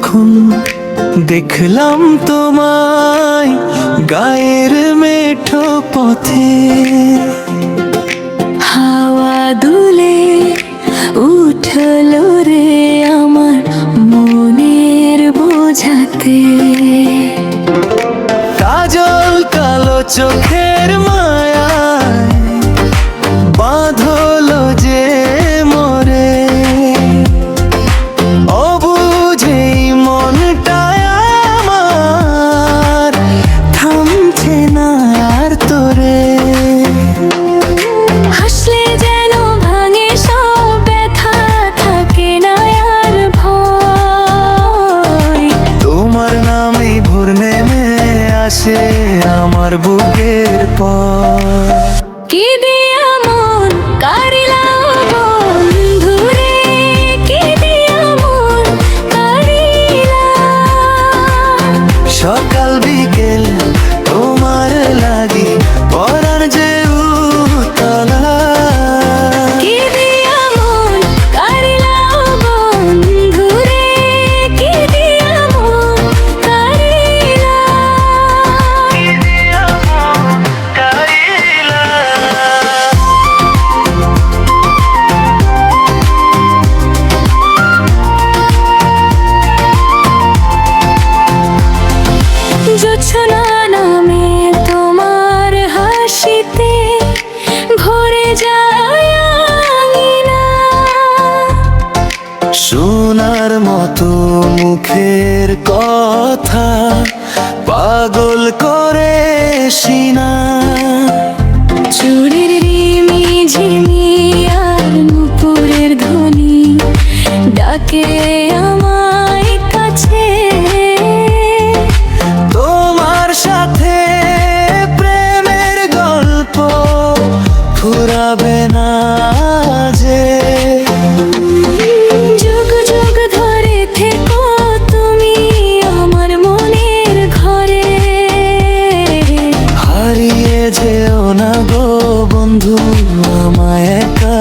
যখন দেখলাম তোমায় গায়ের মেঠো পথে, হাওয়া দুলে উঠলো রে আমার মনের বোঝাতে। কাজল কালো চোখের মায়ায় বাঁধলো যে মোরে, অবুঝেই মনটায় আমার থামছে না আর তোরে। হাসলে যেন ভাঙে সব ব্যথা, থাকে না আর ভয়। তোমার নামেই ভোর নেমে আসে আমার বুকের পর। কি দিয়া মন কারিলাম বন্ধুরে, কি দিয়া মন কারিলাম। সকাল বিকেল তোমার লাগি পরার যে উতলা। কি দিয়া মন কারিলাম বন্ধুরে, কি দিয়া মন কারিলাম। জোছনা নামে তোমার হাসিতে ভরে যায় আঙিনা। সোনার মতো মুখের কথা পাগল করে সিনা। চুড়ির রিমি ঝিমি আর নুপুরের ধ্বনি ডাকে আমায় কাছে। তোমার সাথে প্রেমের গল্প ফুরাবে না যে। যুগ যুগ ধরে থেকো তুমি আমার মনের ঘরে। হারিয়ে যেও না গো বন্ধু আমায় একা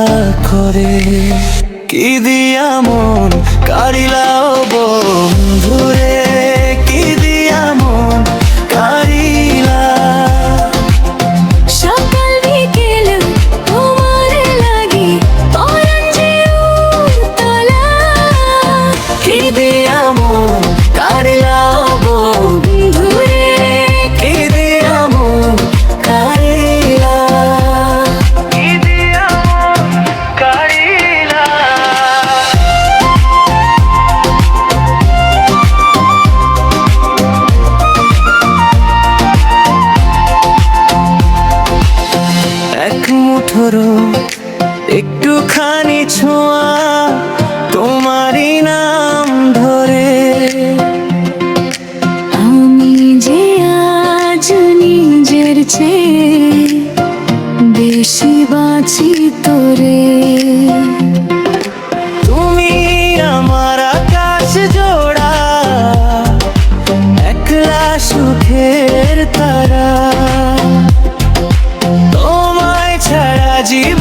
করে। কি দিয়া মন কারিলাও বন্ধুরে, কি দিয়া মন কারিলা। সকাল বিকেল তোমার লাগি পরাণ যে উতলা। কি দিয়া মন কারিলাও বন্ধুরে, কি দিয়া মন কারিলা। কি দিয়া মন কারিলা। এক মুঠোর একটুখানি ছোঁয়া তোমারই নাম ধরে। আমি যে আজ নিজের চেয়ে বেশি বাঁচি তোরে। তুমি আমার আকাশ জোড়া, একলা সুখের তারা। তোমায় ছাড়া জীবন